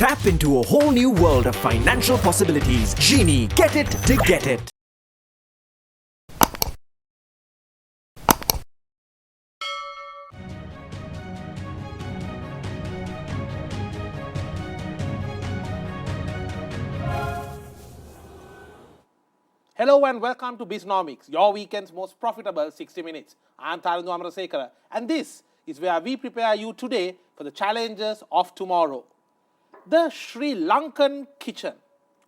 Tap into a whole new world of financial possibilities. Genie, get it to get it. Hello and welcome to BISNOMICS, your weekend's most profitable 60 minutes. I'm Tharandu Amarasekara, and this is where we prepare you today for the challenges of tomorrow. The Sri Lankan kitchen.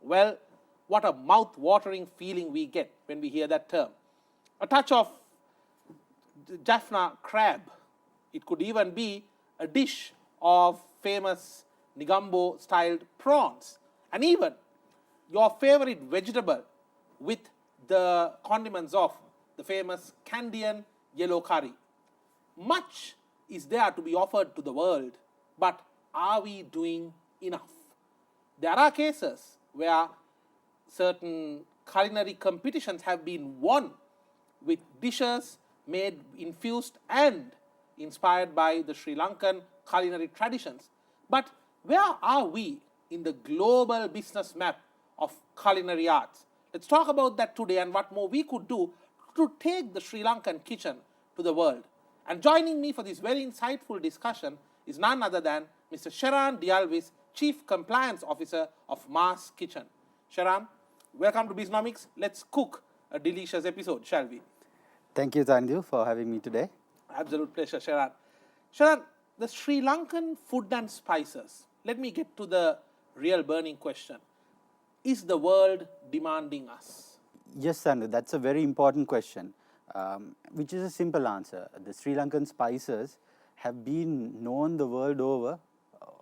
Well, what a mouth-watering feeling we get when we hear that term. A touch of Jaffna crab. It could even be a dish of famous Negombo-styled prawns. And even your favorite vegetable with the condiments of the famous Candian yellow curry. Much is there to be offered to the world, but are we doing enough? There are cases where certain culinary competitions have been won with dishes made, infused and inspired by the Sri Lankan culinary traditions. But where are we in the global business map of culinary arts? Let's talk about that today and what more we could do to take the Sri Lankan kitchen to the world. And joining me for this very insightful discussion is none other than Mr. Sheran Alwis, Chief Compliance Officer of Mars Kitchen. Sheran, welcome to BISNOMICS. Let's cook a delicious episode, shall we? Thank you, Thandu, for having me today. Absolute pleasure, Sheran. Sheran, the Sri Lankan food and spices. Let me get to the real burning question. Is the world demanding us? Yes, Thandu, that's a very important question, which is a simple answer. The Sri Lankan spices have been known the world over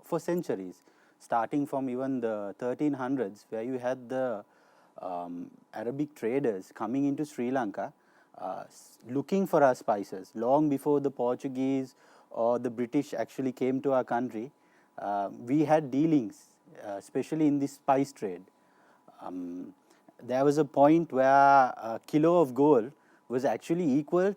for centuries, starting from even the 1300s, where you had the Arabic traders coming into Sri Lanka looking for our spices. Long before the Portuguese or the British actually came to our country, we had dealings, especially in the spice trade. There was a point where a kilo of gold was actually equal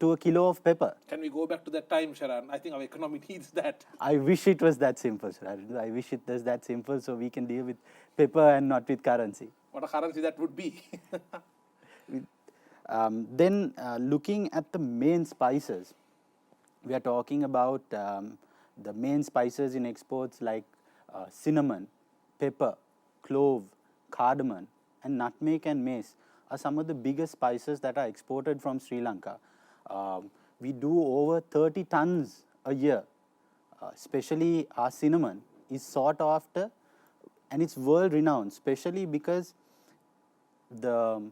to a kilo of pepper. Can we go back to that time, Sheran? I think our economy needs that. I wish it was that simple, Sheran. I wish it was that simple so we can deal with pepper and not with currency. What a currency that would be. Then looking at the main spices, we are talking about the main spices in exports like cinnamon, pepper, clove, cardamom, and nutmeg and mace are some of the biggest spices that are exported from Sri Lanka. We do over 30 tons a year. Especially our cinnamon is sought after and it's world renowned, especially because the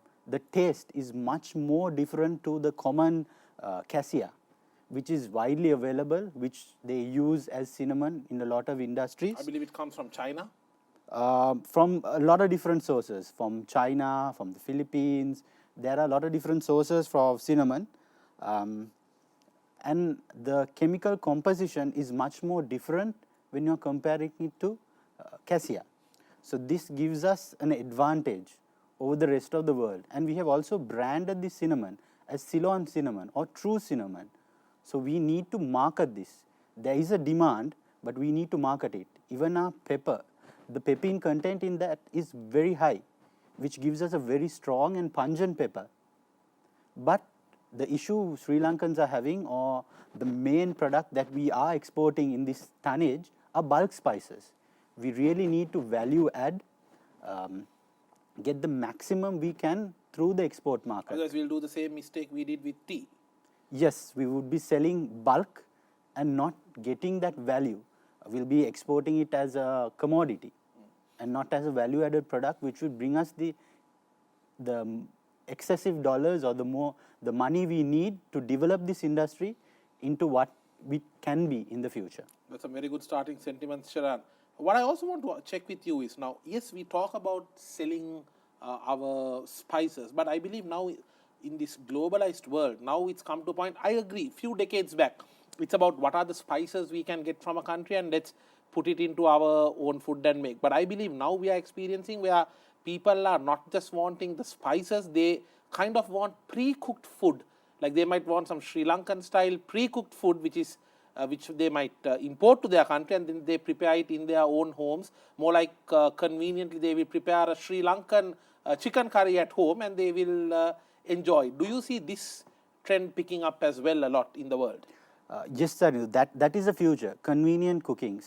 taste is much more different to the common cassia, which is widely available, which they use as cinnamon in a lot of industries. I believe it comes from China. From a lot of different sources, from China, from the Philippines. There are a lot of different sources for cinnamon. And the chemical composition is much more different when you're comparing it to cassia. So this gives us an advantage over the rest of the world. And we have also branded this cinnamon as Ceylon cinnamon or true cinnamon. So we need to market this. There is a demand, but we need to market it. Even our pepper, the pepin content in that is very high, which gives us a very strong and pungent pepper. But the issue Sri Lankans are having, or the main product that we are exporting in this tonnage, are bulk spices. We really need to value add, get the maximum we can through the export market. Otherwise, we'll do the same mistake we did with tea. Yes, we would be selling bulk and not getting that value. We'll be exporting it as a commodity and not as a value-added product, which would bring us the excessive dollars or the money we need to develop this industry into what we can be in the future. That's a very good starting sentiment, Sheran. What I also want to check with you is now, yes, we talk about selling our spices, but I believe now in this globalized world, now it's come to a point, I agree, few decades back, it's about what are the spices we can get from a country and let's put it into our own food and make. But I believe now we are experiencing where people are not just wanting the spices, they kind of want pre-cooked food. Like they might want some Sri Lankan style pre-cooked food, which is which they might import to their country, and then they prepare it in their own homes. More like conveniently, they will prepare a Sri Lankan chicken curry at home, and they will enjoy. Do you see this trend picking up as well a lot in the world? Yes, sir. That is the future. Convenient cooking.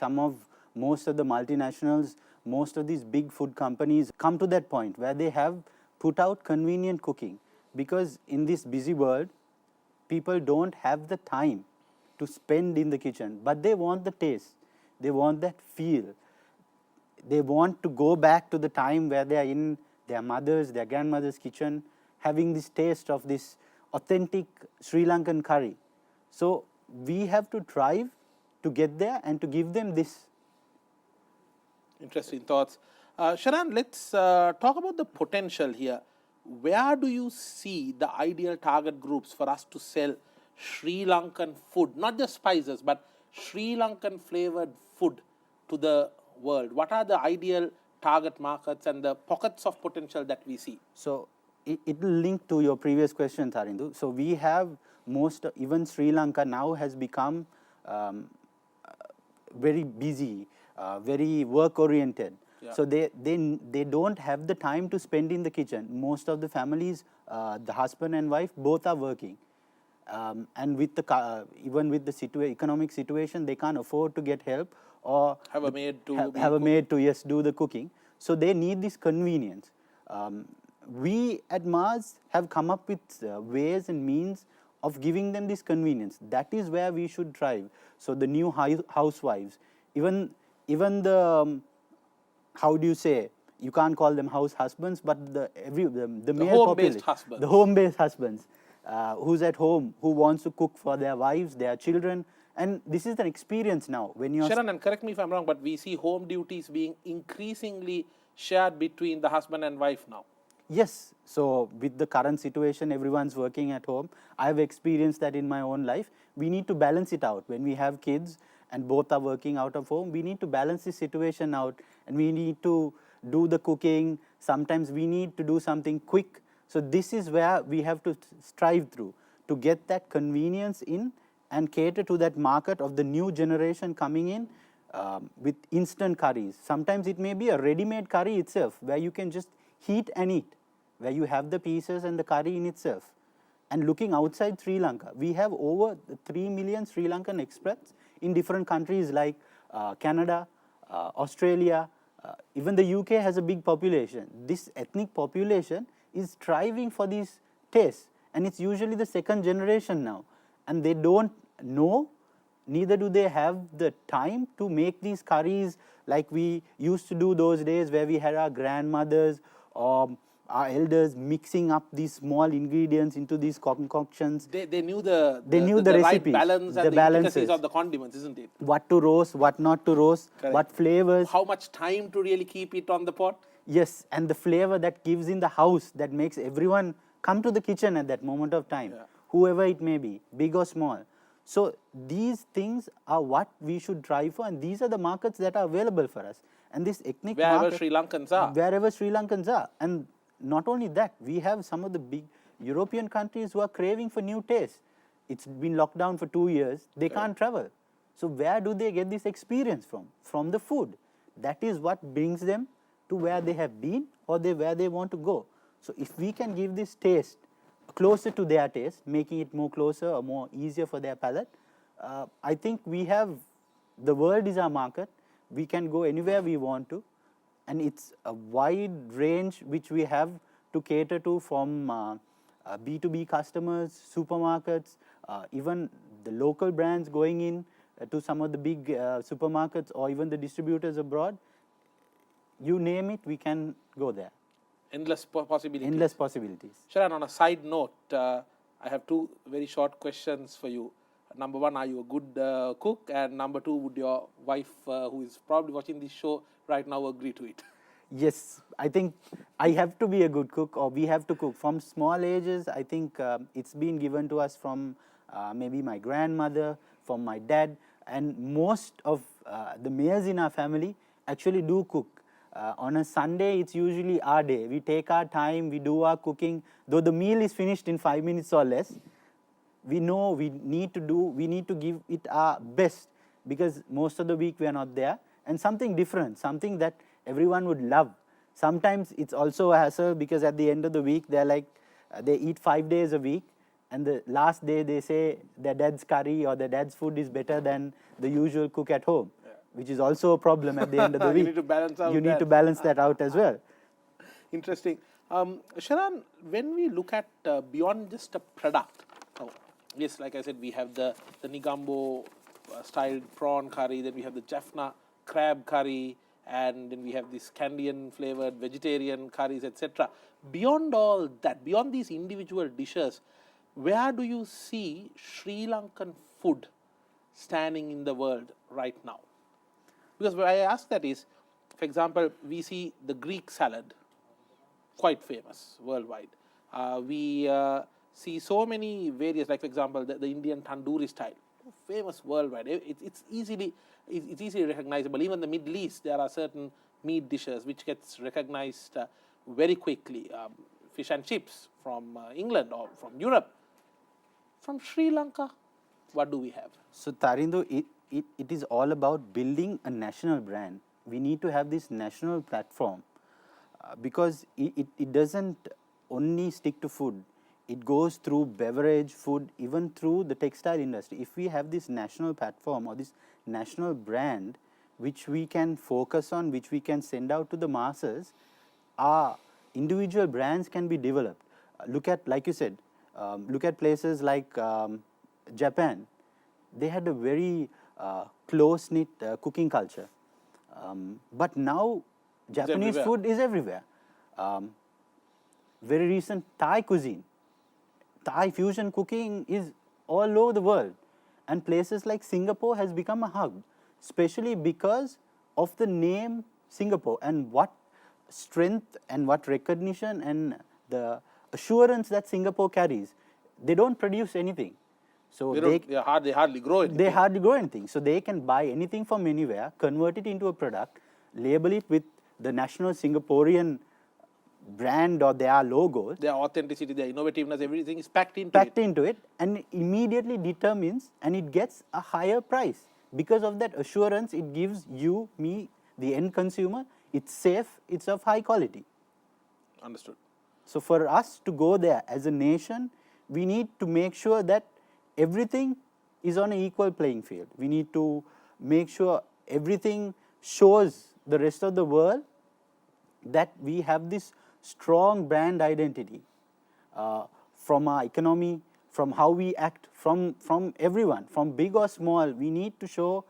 Most of the multinationals, most of these big food companies come to that point where they have put out convenient cooking, because in this busy world, people don't have the time to spend in the kitchen, but they want the taste. They want that feel. They want to go back to the time where they are in their mother's, their grandmother's kitchen, having this taste of this authentic Sri Lankan curry. So we have to strive to get there and to give them this. Interesting thoughts. Sheran, let's talk about the potential here. Where do you see the ideal target groups for us to sell Sri Lankan food, not just spices, but Sri Lankan flavored food to the world? What are the ideal target markets and the pockets of potential that we see? So it will link to your previous question, Tarindu. So we have even Sri Lanka now has become very busy, very work oriented. Yeah. So they don't have the time to spend in the kitchen. Most of the families, the husband and wife, both are working. And with even with the economic situation, they can't afford to get help or Have a maid to have a maid to do the cooking. So they need this convenience. We at Mars have come up with ways and means of giving them this convenience. That is where we should thrive. So the new housewives, even the how do you say? You can't call them house husbands, but the male home-based population, husbands. the home-based husbands, who's at home, who wants to cook for their wives, their children, and this is an experience now. When you're Sheran, and correct me if I'm wrong, but we see home duties being increasingly shared between the husband and wife now. Yes. So with the current situation, everyone's working at home. I've experienced that in my own life. We need to balance it out. When we have kids and both are working out of home, we need to balance this situation out, and we need to do the cooking. Sometimes we need to do something quick. So this is where we have to strive through to get that convenience in and cater to that market of the new generation coming in with instant curries. Sometimes it may be a ready-made curry itself, where you can just heat and eat, where you have the pieces and the curry in itself. And looking outside Sri Lanka, we have over 3 million Sri Lankan expats in different countries like Canada, Australia, even the UK has a big population. This ethnic population is striving for these tastes, and it's usually the second generation now, and they don't know, neither do they have the time to make these curries like we used to do those days, where we had our grandmothers or our elders mixing up these small ingredients into these concoctions. They knew the recipes, right balance and the intricacies of the condiments, isn't it? What to roast, what not to roast, Correct. what flavors. How much time to really keep it on the pot? Yes, and the flavor that gives in the house, that makes everyone come to the kitchen at that moment of time, whoever it may be, big or small. So these things are what we should drive for, and these are the markets that are available for us. And this ethnic Wherever market, Sri Lankans are. Wherever Sri Lankans are. And not only that, we have some of the big European countries who are craving for new tastes. It's been locked down for 2 years. They can't travel. So where do they get this experience from? From the food. That is what brings them to where they have been or where they want to go. So if we can give this taste closer to their taste, making it more closer or more easier for their palate, I think we have, the world is our market. We can go anywhere we want to, and it's a wide range which we have to cater to, from B2B customers, supermarkets, even the local brands going in to some of the big supermarkets, or even the distributors abroad. You name it, we can go there. Endless possibilities. Endless possibilities. Sheran, on a side note, I have two very short questions for you. Number one, are you a good cook? And number two, would your wife, who is probably watching this show right now, agree to it? Yes, I think I have to be a good cook, or we have to cook. From small ages, I think it's been given to us from maybe my grandmother, from my dad, and most of the males in our family actually do cook. On a Sunday, it's usually our day. We take our time, we do our cooking. Though the meal is finished in 5 minutes or less, we know we need to give it our best, because most of the week we are not there, and something different, something that everyone would love. Sometimes it's also a hassle, because at the end of the week they're like, they eat 5 days a week, and the last day they say their dad's curry or their dad's food is better than the usual cook at home, which is also a problem at the end of the week. You need to balance out You need that. to balance that out as well. Interesting. Sheran, when we look at beyond just a product, yes, like I said, we have the Nigambo styled prawn curry, then we have the Jaffna crab curry, and then we have this Candian flavored vegetarian curries, etc. Beyond all that, beyond these individual dishes, where do you see Sri Lankan food standing in the world right now? Because why I ask that is, for example, we see the Greek salad, quite famous worldwide. We see so many various, like for example, the Indian tandoori style, famous worldwide. It's easily recognizable. Even the Middle East, there are certain meat dishes which gets recognized very quickly. Fish and chips from England or from Europe. From Sri Lanka, what do we have? So Tarindo, it is all about building a national brand. We need to have this national platform, because it doesn't only stick to food. It goes through beverage, food, even through the textile industry. If we have this national platform or this national brand which we can focus on, which we can send out to the masses, our individual brands can be developed. Look at, like you said, look at places like Japan. They had a very close-knit cooking culture. But now Japanese food is everywhere. Very recent Thai cuisine, Thai fusion cooking is all over the world, and places like Singapore has become a hub, especially because of the name Singapore and what strength and what recognition and the assurance that Singapore carries. They don't produce anything, so they hardly grow anything. They hardly grow anything, so they can buy anything from anywhere, convert it into a product, label it with the national Singaporean brand or their logo, their authenticity, their innovativeness, everything is packed into it, and immediately determines, and it gets a higher price. Because of that assurance it gives you, me, the end consumer, it's safe, it's of high quality. Understood. So for us to go there as a nation, we need to make sure that everything is on an equal playing field. We need to make sure everything shows the rest of the world that we have this strong brand identity, from our economy, from how we act, from everyone, from big or small. We need to show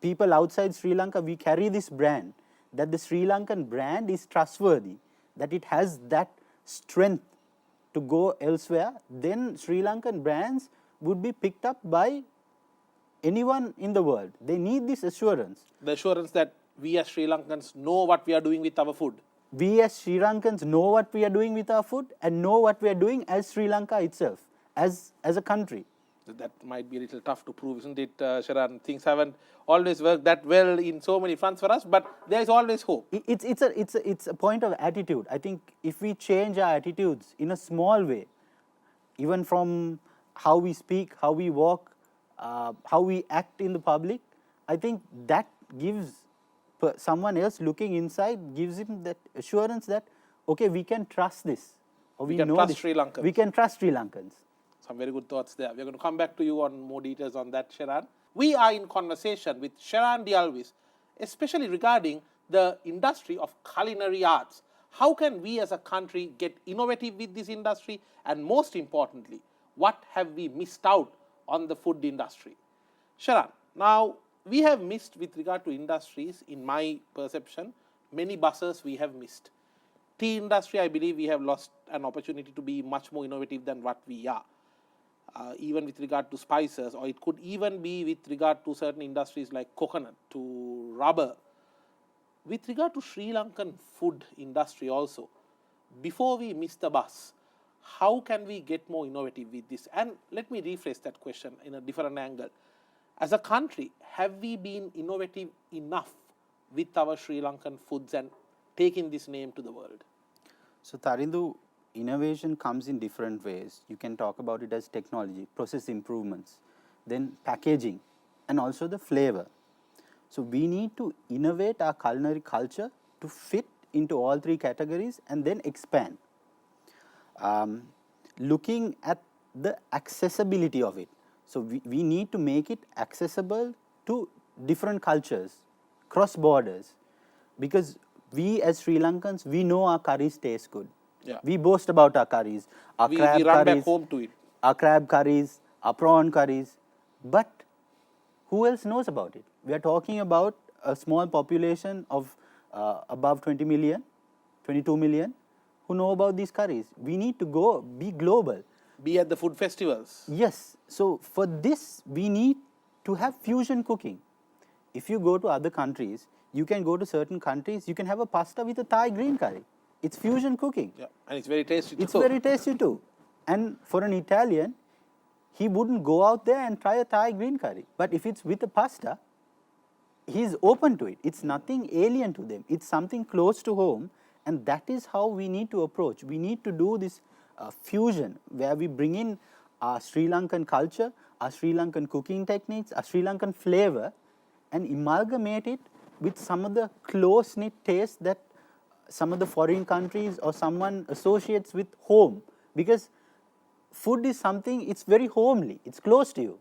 people outside Sri Lanka we carry this brand, that the Sri Lankan brand is trustworthy, that it has that strength to go elsewhere. Then Sri Lankan brands would be picked up by anyone in the world. They need this assurance. The assurance that we as Sri Lankans know what we are doing with our food. We as Sri Lankans know what we are doing with our food and know what we are doing as Sri Lanka itself, as a country. That might be a little tough to prove, isn't it, Sheran? Things haven't always worked that well in so many fronts for us, but there is always hope. It's a point of attitude. I think if we change our attitudes in a small way, even from how we speak, how we walk, how we act in the public, I think that gives someone else looking inside, gives him that assurance that, okay, we can trust this. Or we can know trust this. Sri Lankans. We can trust Sri Lankans. Some very good thoughts there. We're going to come back to you on more details on that, Sheran. We are in conversation with Sheran Alwis, especially regarding the industry of culinary arts. How can we as a country get innovative with this industry? And most importantly, what have we missed out on the food industry? Sheran, now we have missed with regard to industries, in my perception, many buses we have missed. Tea industry, I believe we have lost an opportunity to be much more innovative than what we are. Even with regard to spices, or it could even be with regard to certain industries like coconut, to rubber. With regard to Sri Lankan food industry also, before we miss the bus, how can we get more innovative with this? And let me rephrase that question in a different angle. As a country, have we been innovative enough with our Sri Lankan foods and taking this name to the world? So Tarindu, innovation comes in different ways. You can talk about it as technology, process improvements, then packaging, and also the flavor. So we need to innovate our culinary culture to fit into all three categories and then expand. Looking at the accessibility of it. So we need to make it accessible to different cultures, cross borders, because we as Sri Lankans, we know our curries taste good. Yeah. We boast about our curries, our We crab run curries, back home to it. our crab curries, our prawn curries, but who else knows about it? We are talking about a small population of above 20 million, 22 million who know about these curries. We need to be global. Be at the food festivals. Yes, so for this we need to have fusion cooking. If you go to other countries, you can go to certain countries, you can have a pasta with a Thai green curry. It's fusion cooking. Yeah, and it's very tasty too. It's very tasty too. And for an Italian, he wouldn't go out there and try a Thai green curry. But if it's with a pasta, he's open to it. It's nothing alien to them. It's something close to home. And that is how we need to approach. We need to do this fusion where we bring in our Sri Lankan culture, our Sri Lankan cooking techniques, our Sri Lankan flavor, and amalgamate it with some of the close-knit tastes that some of the foreign countries or someone associates with home. Because food is something, it's very homely, it's close to you.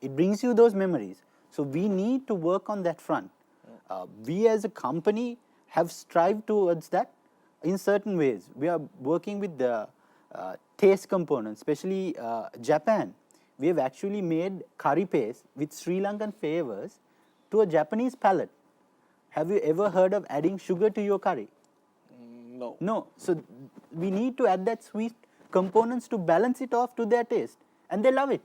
It brings you those memories. So we need to work on that front. We as a company have strived towards that in certain ways. We are working with the taste components, especially Japan. We have actually made curry paste with Sri Lankan flavors to a Japanese palate. Have you ever heard of adding sugar to your curry? No. No. So we need to add that sweet components to balance it off to their taste. And they love it.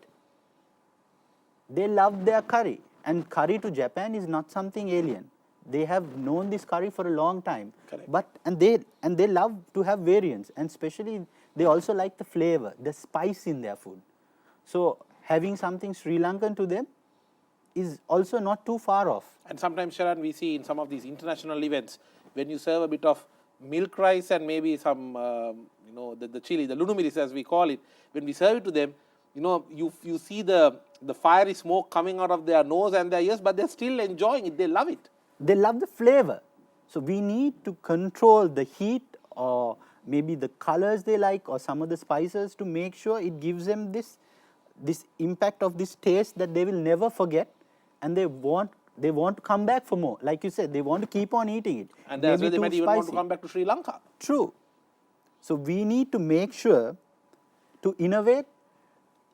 They love their curry. And curry to Japan is not something alien. They have known this curry for a long time. Correct. But and they love to have variants, and especially they also like the flavor, the spice in their food. So having something Sri Lankan to them is also not too far off. And sometimes, Sheran, we see in some of these international events, when you serve a bit of milk rice and maybe some, the chili, the lunumiris as we call it, when we serve it to them, you see the fiery smoke coming out of their nose and their ears, but they're still enjoying it. They love it. They love the flavor. So we need to control the heat or maybe the colors they like or some of the spices to make sure it gives them this impact of this taste that they will never forget, and they want to come back for more. Like you said, they want to keep on eating it. And that's why they might even want to come back to Sri Lanka. True. So we need to make sure to innovate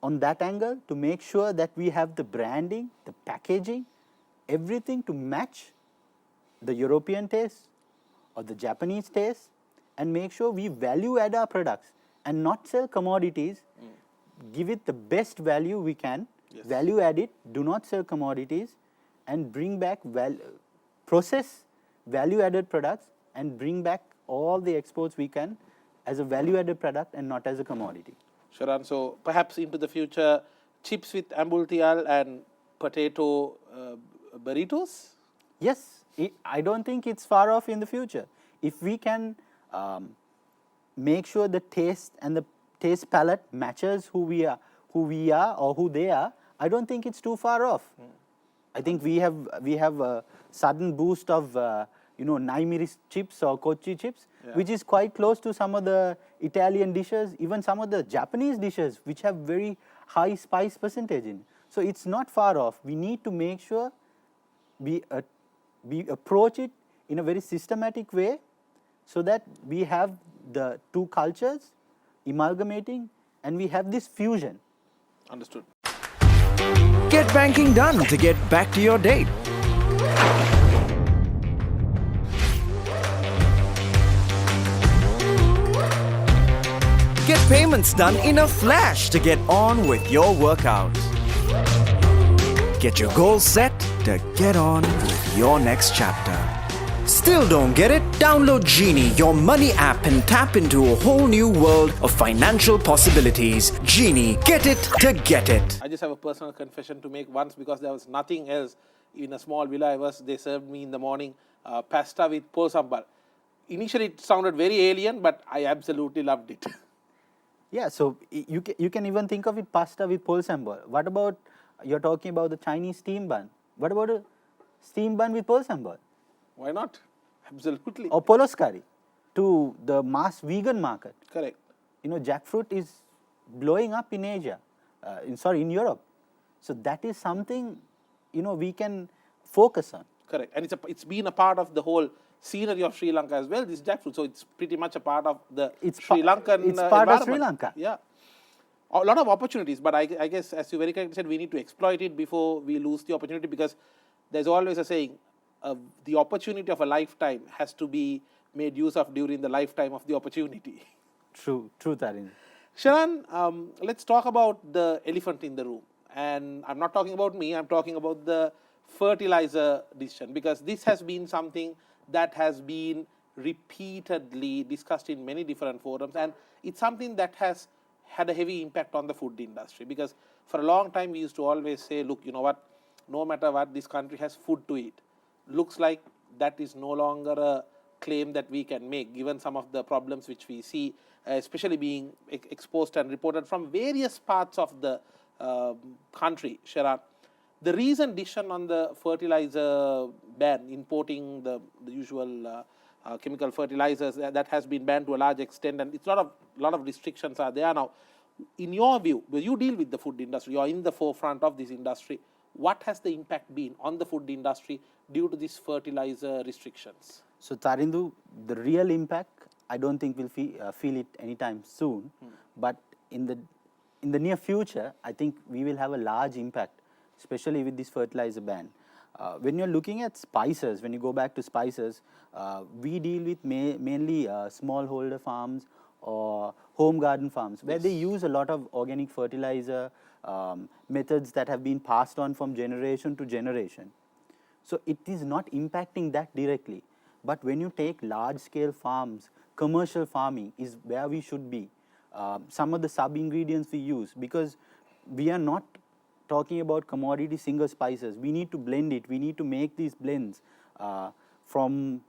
on that angle, to make sure that we have the branding, the packaging, everything to match the European taste or the Japanese taste, and make sure we value add our products and not sell commodities. Give it the best value we can, Yes. value add it, do not sell commodities, and bring back process value added products and bring back all the exports we can as a value added product and not as a commodity. Sheran, so perhaps into the future, chips with ambultial and potato burritos? Yes, I don't think it's far off in the future. If we can make sure the taste and the taste palette matches who we are or who they are, I don't think it's too far off. I think we have a sudden boost of Naimiri chips or Kochi chips, which is quite close to some of the Italian dishes, even some of the Japanese dishes, which have very high spice percentage in. So it's not far off. We need to make sure we approach it in a very systematic way, so that we have the two cultures amalgamating and we have this fusion. Understood. Get banking done to get back to your date. Get payments done in a flash to get on with your workout. Get your goals set to get on with your next chapter. Still don't get it? Download Genie, your money app, and tap into a whole new world of financial possibilities. Genie, get it to get it. I just have a personal confession to make once, because there was nothing else in a small villa they served me in the morning, pasta with pol sambal. initially it sounded very alien, but I absolutely loved it. Yeah, so you can even think of it pasta with polsambol. What about, you're talking about the Chinese steam bun. What about a steam bun with polsambol? Why not? Absolutely. Or polos curry to the mass vegan market. Correct. You know, jackfruit is blowing up in Asia, in Europe. So that is something, you know, we can focus on. Correct. And it's been a part of the whole scenery of Sri Lanka as well, this jackfruit. So it's pretty much a part of the Sri Lankan it's part of Sri environment. Lanka. Yeah. A lot of opportunities, but I guess, as you very correctly said, we need to exploit it before we lose the opportunity, because there's always a saying, the opportunity of a lifetime has to be made use of during the lifetime of the opportunity. True, Tarinder. Sheran, let's talk about the elephant in the room. And I'm not talking about me, I'm talking about the fertilizer decision, because this has been something that has been repeatedly discussed in many different forums, and it's something that has had a heavy impact on the food industry, because for a long time we used to always say, look, you know what, no matter what, this country has food to eat. Looks like that is no longer a claim that we can make, given some of the problems which we see, especially being exposed and reported from various parts of the country. Sheran, the recent decision on the fertilizer ban, importing the usual chemical fertilizers, that has been banned to a large extent, and it's a lot of restrictions are there now. In your view, because you deal with the food industry, you are in the forefront of this industry, what has the impact been on the food industry due to these fertilizer restrictions? So Tarindu, the real impact, I don't think we'll feel it anytime soon, but in the near future, I think we will have a large impact, especially with this fertilizer ban. When you're looking at spices, when you go back to spices, we deal with mainly smallholder farms or home garden farms, where they use a lot of organic fertilizer methods that have been passed on from generation to generation. So it is not impacting that directly. But when you take large-scale farms, commercial farming is where we should be. Some of the sub-ingredients we use, because we are not talking about commodity single spices. We need to blend it. We need to make these blends from,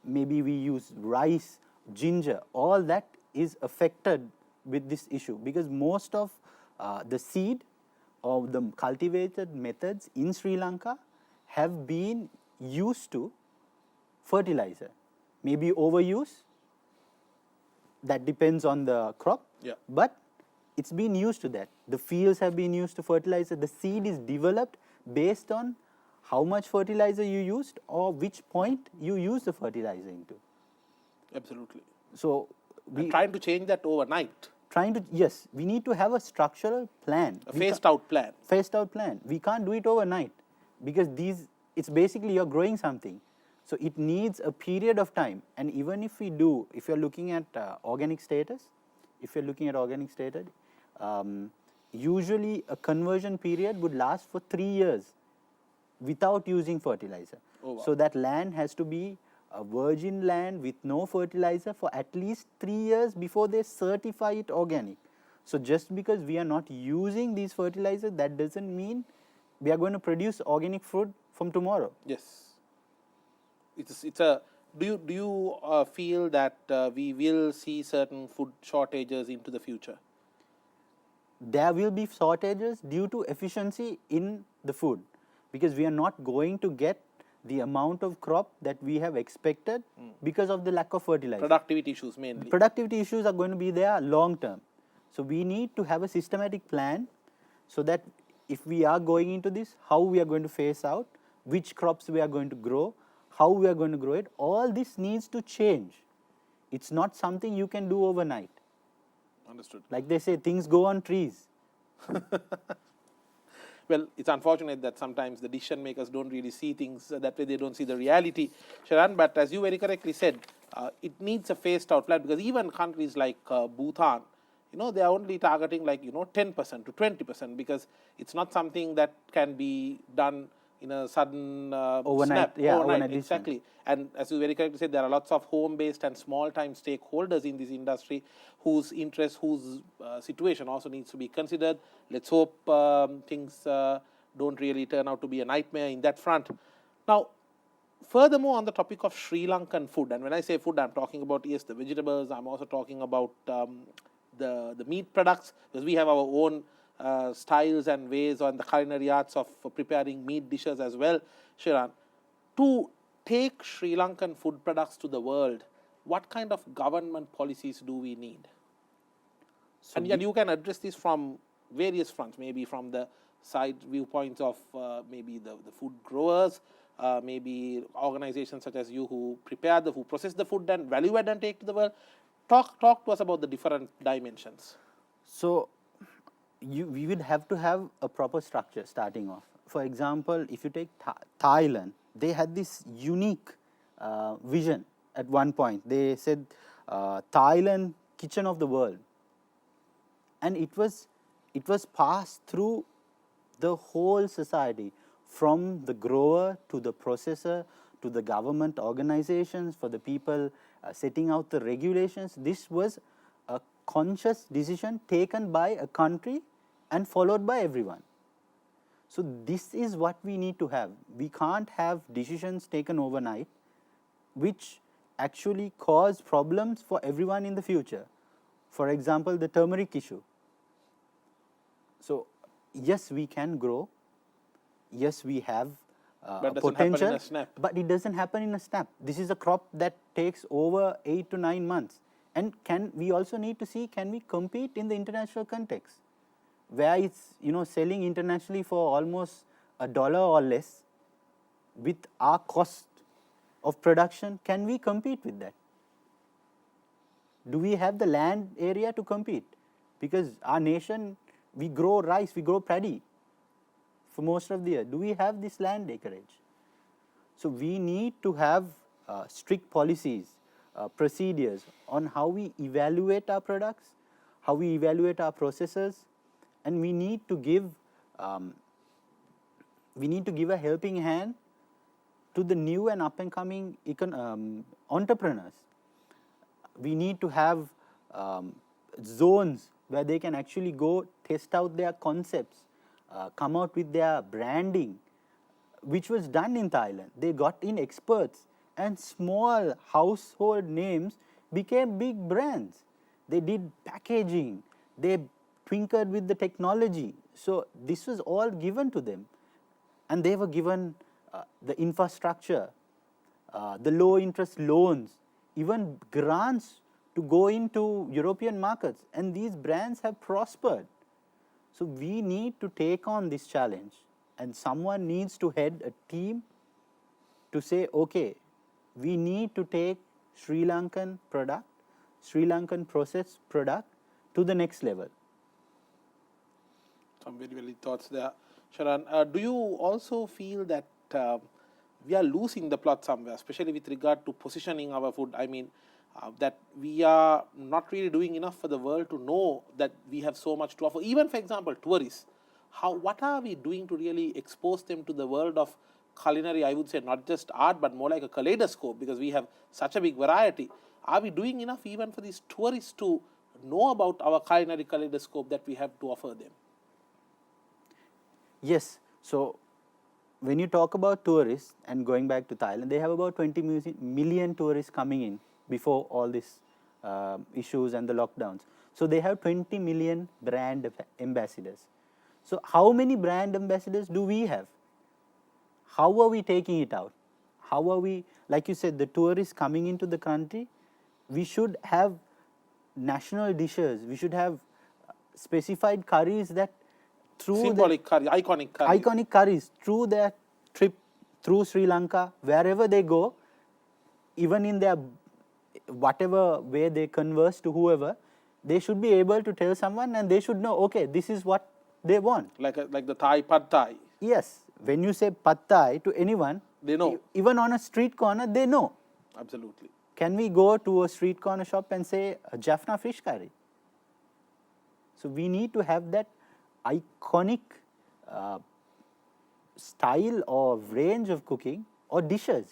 maybe we use rice, ginger. All that is affected with this issue, because most of the seed or the cultivated methods in Sri Lanka have been used to fertilizer. Maybe overuse, that depends on the crop, but it's been used to that. The fields have been used to fertilizer. The seed is developed based on how much fertilizer you used or which point you use the fertilizer into. Absolutely. So we are trying to change that overnight. Yes, we need to have a structural plan. A phased out plan. Phased out plan. We can't do it overnight, because it's basically you're growing something. So it needs a period of time. And even if we do, if you're looking at organic status, usually a conversion period would last for 3 years without using fertilizer. Oh, wow. So that land has to be a virgin land with no fertilizer for at least 3 years before they certify it organic. So just because we are not using these fertilizers, that doesn't mean we are going to produce organic food from tomorrow. Yes. Do you feel that we will see certain food shortages into the future? There will be shortages due to efficiency in the food, because we are not going to get the amount of crop that we have expected because of the lack of fertilizer. Productivity issues mainly. Productivity issues are going to be there long term. So we need to have a systematic plan, so that if we are going into this, how we are going to phase out, which crops we are going to grow, how we are going to grow it, all this needs to change. It's not something you can do overnight. Understood. Like they say, things go on trees. Well, it's unfortunate that sometimes the decision makers don't really see things that way. They don't see the reality, Sheran. But as you very correctly said, it needs a phased out plan, because even countries like Bhutan, they are only targeting 10% to 20%, because it's not something that can be done in a sudden overnight. snap. Yeah, overnight, exactly. And as you very correctly said, there are lots of home-based and small-time stakeholders in this industry whose interest, whose situation also needs to be considered. Let's hope things don't really turn out to be a nightmare in that front. Now, Furthermore, on the topic of Sri Lankan food, and when I say food, I'm talking about, yes, the vegetables, I'm also talking about the meat products, because we have our own styles and ways on the culinary arts of preparing meat dishes as well, Sheran. To take Sri Lankan food products to the world, what kind of government policies do we need? And yet you can address this from various fronts, maybe from the side viewpoints of maybe the food growers, maybe organizations such as you who prepare who process the food and value add and take to the world. Talk to us about the different dimensions. So we would have to have a proper structure starting off. For example, if you take Thailand, they had this unique vision at one point. They said Thailand kitchen of the world, and it was passed through the whole society, from the grower to the processor to the government organizations, for the people setting out the regulations. This was a conscious decision taken by a country and followed by everyone. So this is what we need to have. We can't have decisions taken overnight which actually cause problems for everyone in the future. For example, the turmeric issue. So yes, we can grow. Yes, we have potential, but it doesn't happen in a snap. This is a crop that takes over 8 to 9 months. And we also need to see, can we compete in the international context, where it's selling internationally for almost $1 or less. With our cost of production, can we compete with that? Do we have the land area to compete? Because our nation, we grow rice, we grow paddy for most of the year. Do we have this land acreage? So we need to have strict policies, procedures on how we evaluate our products, how we evaluate our processes, and we need to give a helping hand to the new and up and coming entrepreneurs. We need to have zones where they can actually go test out their concepts, come out with their branding, which was done in Thailand. They got in experts, and small household names became big brands. They did packaging, they tinkered with the technology. So this was all given to them, and they were given the infrastructure, the low interest loans, even grants to go into European markets, and these brands have prospered. So we need to take on this challenge, and someone needs to head a team to say, okay, we need to take Sri Lankan product, Sri Lankan processed product to the next level. Some very, very thoughts there. Sheran, do you also feel that we are losing the plot somewhere, especially with regard to positioning our food? I mean, that we are not really doing enough for the world to know that we have so much to offer. Even, for example, tourists. What are we doing to really expose them to the world of culinary, I would say not just art, but more like a kaleidoscope, because we have such a big variety. Are we doing enough even for these tourists to know about our culinary kaleidoscope that we have to offer them? Yes. So when you talk about tourists, and going back to Thailand, they have about 20 million tourists coming in before all these issues and the lockdowns. So they have 20 million brand ambassadors. So how many brand ambassadors do we have? How are we taking it out? How are we, like you said, the tourists coming into the country, we should have national dishes, we should have specified curries that through symbolic curry, iconic curries, through their trip through Sri Lanka, wherever they go, even in their whatever way they converse to whoever, they should be able to tell someone, and they should know, okay, this is what they want. Like the Thai pad Thai. Yes. When you say pad Thai to anyone, they know. Even on a street corner, they know. Absolutely. Can we go to a street corner shop and say a Jaffna fish curry? So we need to have that iconic style or range of cooking or dishes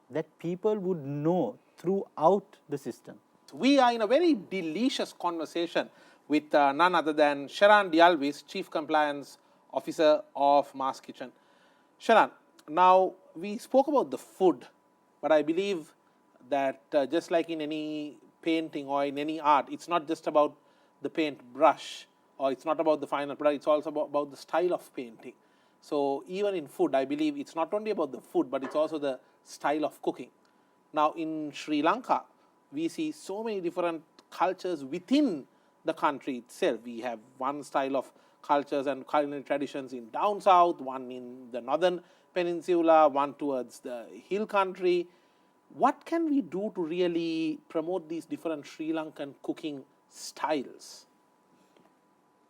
that people would know throughout the system. We are in a very delicious conversation with none other than Sheran Alwis, Chief Compliance Officer of Mars Kitchen. Sheran, now we spoke about the food, but I believe that just like in any painting or in any art, it's not just about the paint brush or it's not about the final product, it's also about the style of painting. So even in food, I believe it's not only about the food, but it's also the style of cooking. Now in Sri Lanka, we see so many different cultures within the country itself. We have one style of cultures and culinary traditions in down south, one in the northern peninsula, one towards the hill country. What can we do to really promote these different Sri Lankan cooking styles?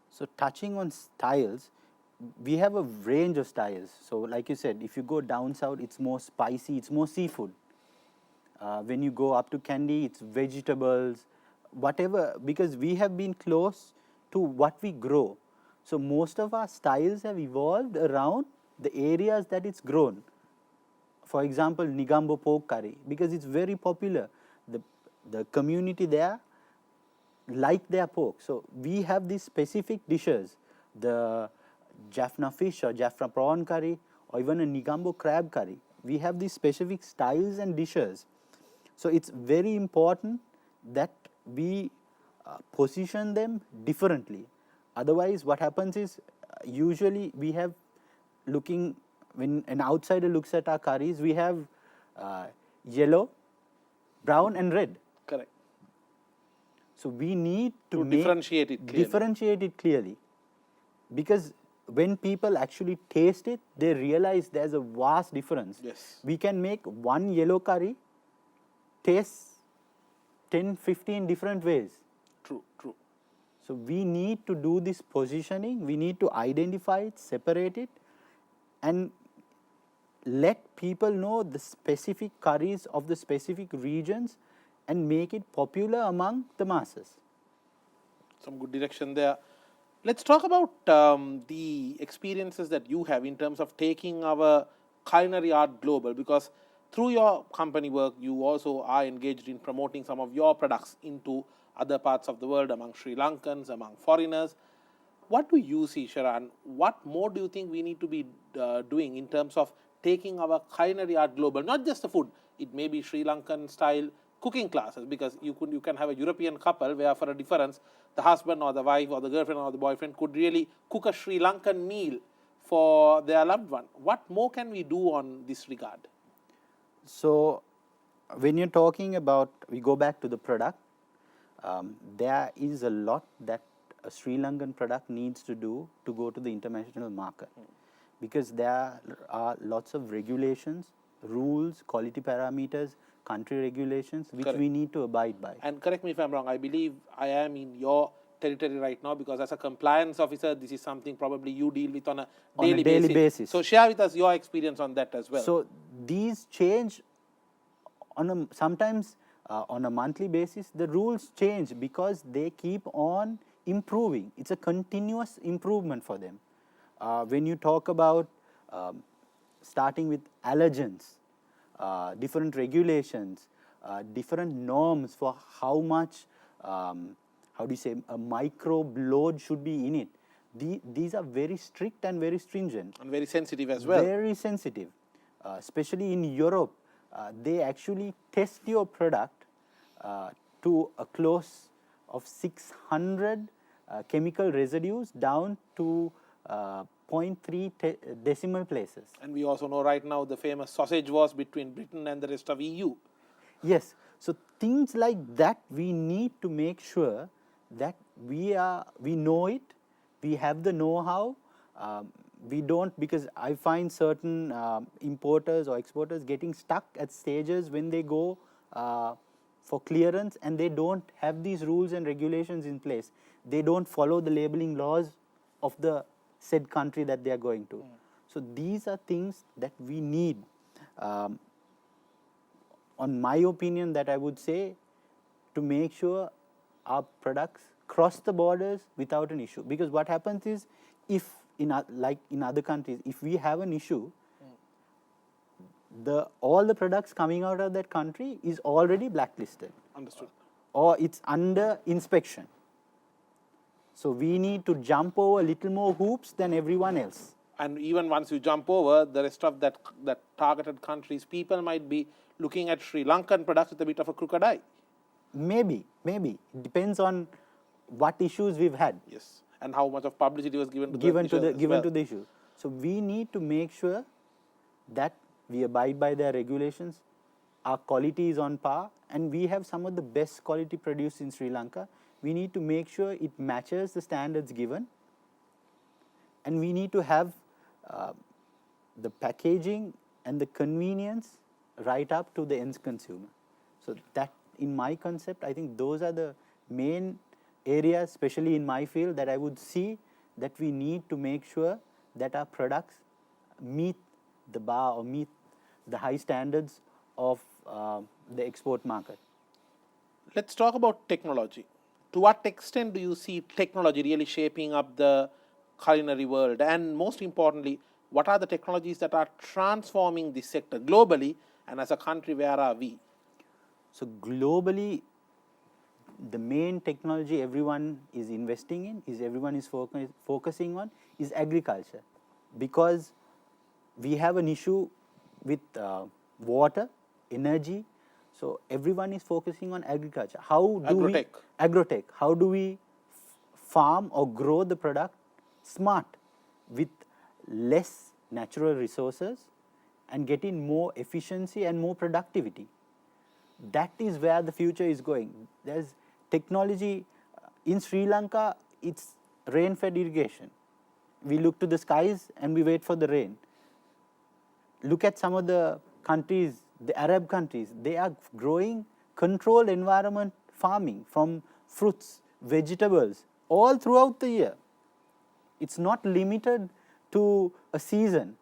So touching on styles, we have a range of styles. So like you said, if you go down south, it's more spicy, it's more seafood. When you go up to Kandy, it's vegetables, whatever, because we have been close to what we grow. So most of our styles have evolved around the areas that it's grown. For example, Nigambo pork curry, because it's very popular. The community there like their pork. So we have these specific dishes, the Jaffna fish or Jaffna prawn curry or even a Nigambo crab curry. We have these specific styles and dishes. So it's very important that we position them differently. Otherwise, what happens is usually we have looking, when an outsider looks at our curries, we have yellow, brown and red. Correct. So we need to differentiate it clearly. Because when people actually taste it, they realize there's a vast difference. Yes. We can make one yellow curry taste 10, 15 different ways. True. So we need to do this positioning, we need to identify it, separate it, and let people know the specific curries of the specific regions and make it popular among the masses. Some good direction there. Let's talk about the experiences that you have in terms of taking our culinary art global, because through your company work, you also are engaged in promoting some of your products into other parts of the world, among Sri Lankans, among foreigners. What do you see, Sheran? What more do you think we need to be doing in terms of taking our culinary art global? Not just the food. It may be Sri Lankan style cooking classes, because you can have a European couple where, for a difference, the husband or the wife or the girlfriend or the boyfriend could really cook a Sri Lankan meal for their loved one. What more can we do on this regard? So when you're talking about, we go back to the product, there is a lot that a Sri Lankan product needs to do to go to the international market. Because there are lots of regulations, rules, quality parameters, country regulations, which Correct. we need to abide by. And correct me if I'm wrong, I believe I am in your territory right now, because as a compliance officer, this is something probably you deal with on a daily basis. So share with us your experience on that as well. So these change on sometimes on a monthly basis. The rules change because they keep on improving. It's a continuous improvement for them. When you talk about starting with allergens, different regulations, different norms for how much, how do you say, a microbe load should be in it. These are very strict and very stringent. And very sensitive as well. Very sensitive. Especially in Europe, they actually test your product to a close of 600 chemical residues down to 0.3 decimal places. And we also know right now the famous sausage wars between Britain and the rest of EU. Yes. So things like that, we need to make sure that we know it, we have the know-how. We don't, because I find certain importers or exporters getting stuck at stages when they go for clearance and they don't have these rules and regulations in place. They don't follow the labeling laws of the said country that they are going to. So these are things that we need. On my opinion, that I would say, to make sure our products cross the borders without an issue. Because what happens is, if like in other countries, if we have an issue, all the products coming out of that country is already blacklisted. Understood. Or it's under inspection. So we need to jump over a little more hoops than everyone else. And even once you jump over the rest of that targeted countries, people might be looking at Sri Lankan products with a bit of a crooked eye. Maybe. It depends on what issues we've had. Yes, and how much of publicity was given to the issue. So we need to make sure that we abide by their regulations, our quality is on par, and we have some of the best quality produced in Sri Lanka. We need to make sure it matches the standards given, and we need to have the packaging and the convenience right up to the end consumer. So that, in my concept, I think those are the main areas, especially in my field, that I would see that we need to make sure that our products meet the bar or meet the high standards of the export market. Let's talk about technology. To what extent do you see technology really shaping up the culinary world? And most importantly, what are the technologies that are transforming this sector globally, and as a country, where are we? So globally, the main technology everyone is investing in, everyone is focusing on, is agriculture, because we have an issue with water, energy. So everyone is focusing on agriculture. Agrotech. How do we farm or grow the product smart with less natural resources and getting more efficiency and more productivity? That is where the future is going. There's technology in Sri Lanka. It's rain-fed irrigation. We look to the skies and we wait for the rain. Look at some of the countries, the Arab countries. They are growing controlled environment farming from fruits, vegetables, all throughout the year. It's not limited to a season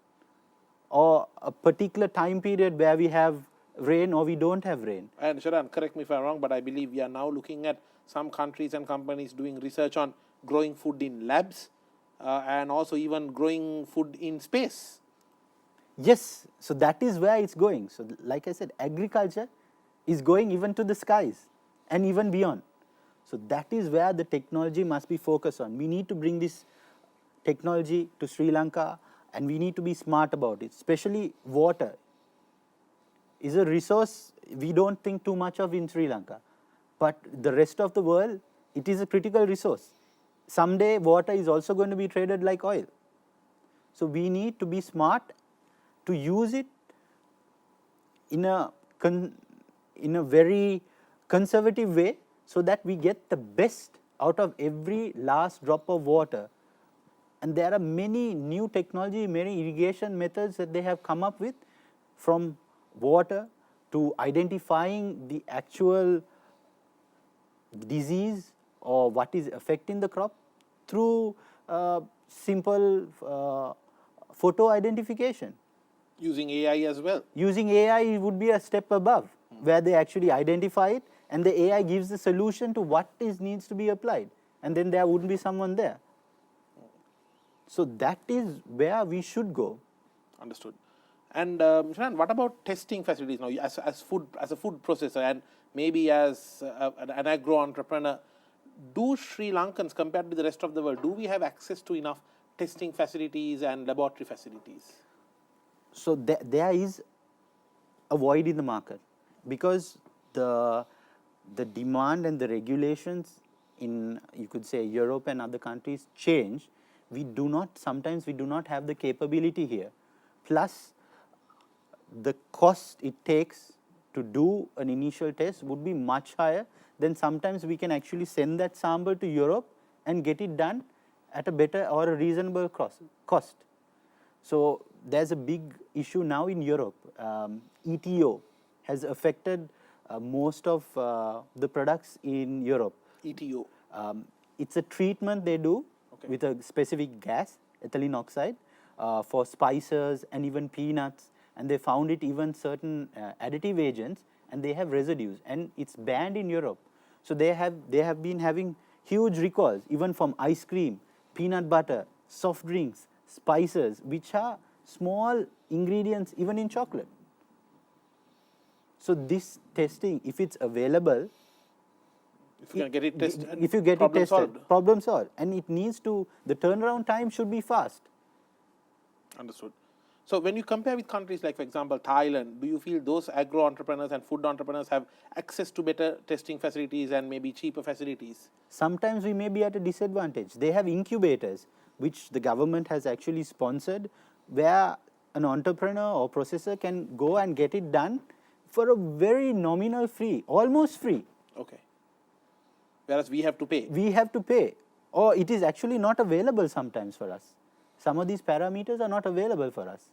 or a particular time period where we have rain or we don't have rain. And Sheran, correct me if I'm wrong, but I believe we are now looking at some countries and companies doing research on growing food in labs and also even growing food in space. Yes, so that is where it's going. So like I said, agriculture is going even to the skies and even beyond. So that is where the technology must be focused on. We need to bring this technology to Sri Lanka, and we need to be smart about it. Especially water is a resource we don't think too much of in Sri Lanka, but the rest of the world, it is a critical resource. Someday water is also going to be traded like oil. So we need to be smart to use it in a very conservative way, so that we get the best out of every last drop of water. And there are many new technology, many irrigation methods that they have come up with, from water to identifying the actual disease or what is affecting the crop through simple photo identification. Using AI as well. Using AI would be a step above, where they actually identify it and the AI gives the solution to what needs to be applied, and then there wouldn't be someone there. So that is where we should go. Understood. And Sheran, what about testing facilities now? As a food processor and maybe as an agro entrepreneur, do Sri Lankans, compared to the rest of the world, do we have access to enough testing facilities and laboratory facilities? So there is a void in the market, because the demand and the regulations in, you could say, Europe and other countries change. Sometimes we do not have the capability here. Plus, the cost it takes to do an initial test would be much higher than sometimes we can actually send that sample to Europe and get it done at a better or a reasonable cost. So there's a big issue now in Europe. ETO has affected most of the products in Europe. ETO? It's a treatment they do with a specific gas, ethylene oxide, for spices and even peanuts. And they found it even certain additive agents, and they have residues, and it's banned in Europe. So they have been having huge recalls, even from ice cream, peanut butter, soft drinks, spices, which are small ingredients even in chocolate. So this testing, if it's available, if you can get it tested, problem solved. And it needs to, the turnaround time should be fast. Understood. So when you compare with countries like, for example, Thailand, do you feel those agro entrepreneurs and food entrepreneurs have access to better testing facilities and maybe cheaper facilities? Sometimes we may be at a disadvantage. They have incubators, which the government has actually sponsored, where an entrepreneur or processor can go and get it done for a very nominal fee, almost free. Okay. Whereas we have to pay. We have to pay, or it is actually not available sometimes for us. Some of these parameters are not available for us.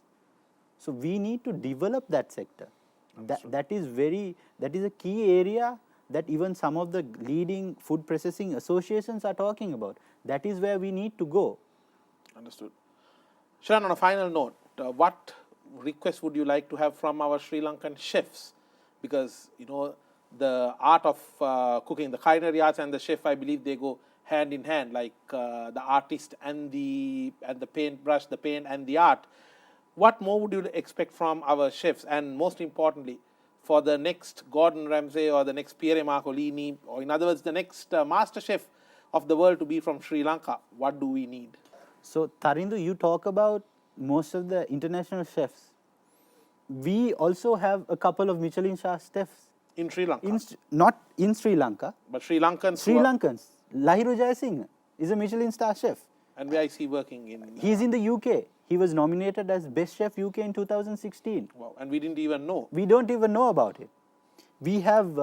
So we need to develop that sector. That is a key area that even some of the leading food processing associations are talking about. That is where we need to go. Understood. Sheran, on a final note, what request would you like to have from our Sri Lankan chefs? Because, you know, the art of cooking, the culinary arts and the chef, I believe they go hand in hand, like the artist and the paintbrush, the paint and the art. What more would you expect from our chefs? And most importantly, for the next Gordon Ramsay or the next Pierre Marcolini, or in other words, the next master chef of the world to be from Sri Lanka, what do we need? So, Tarindu, you talk about most of the international chefs. We also have a couple of Michelin star chefs. In Sri Lanka? Not in Sri Lanka. But Sri Lankans? Sri Lankans. Lahiru Jayasinghe is a Michelin star chef. And where is he working in? He's in the UK. He was nominated as Best Chef UK in 2016. Wow, and we didn't even know. We don't even know about it. We have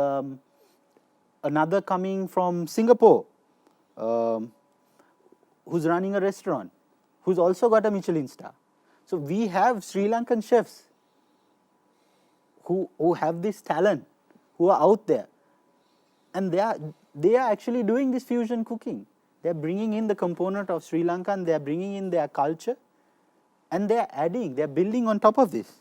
another coming from Singapore, who's running a restaurant, who's also got a Michelin star. So we have Sri Lankan chefs who have this talent, who are out there. And they are actually doing this fusion cooking. They're bringing in the component of Sri Lanka and they're bringing in their culture. And they're building on top of this.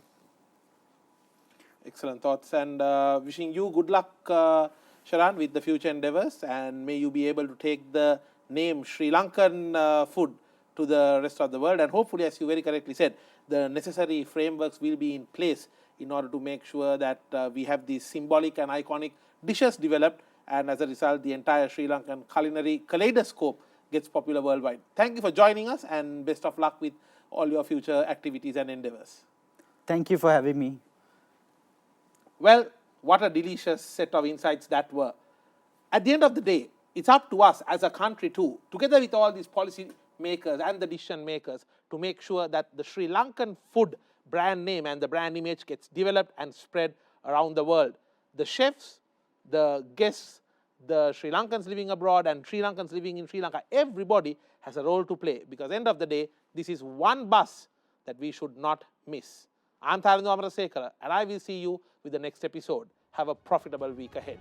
Excellent thoughts, and wishing you good luck, Sheran, with the future endeavors, and may you be able to take the name Sri Lankan food to the rest of the world, and hopefully, as you very correctly said, the necessary frameworks will be in place in order to make sure that we have these symbolic and iconic dishes developed, and as a result, the entire Sri Lankan culinary kaleidoscope gets popular worldwide. Thank you for joining us, and best of luck with all your future activities and endeavors. Thank you for having me. Well, what a delicious set of insights that were. At the end of the day, it's up to us as a country too, together with all these policy makers and the decision makers, to make sure that the Sri Lankan food brand name and the brand image gets developed and spread around the world. The chefs, the guests, the Sri Lankans living abroad and Sri Lankans living in Sri Lanka, everybody has a role to play, because at the end of the day, this is one bus that we should not miss. I'm Tharandu Amarasekara, and I will see you with the next episode. Have a profitable week ahead.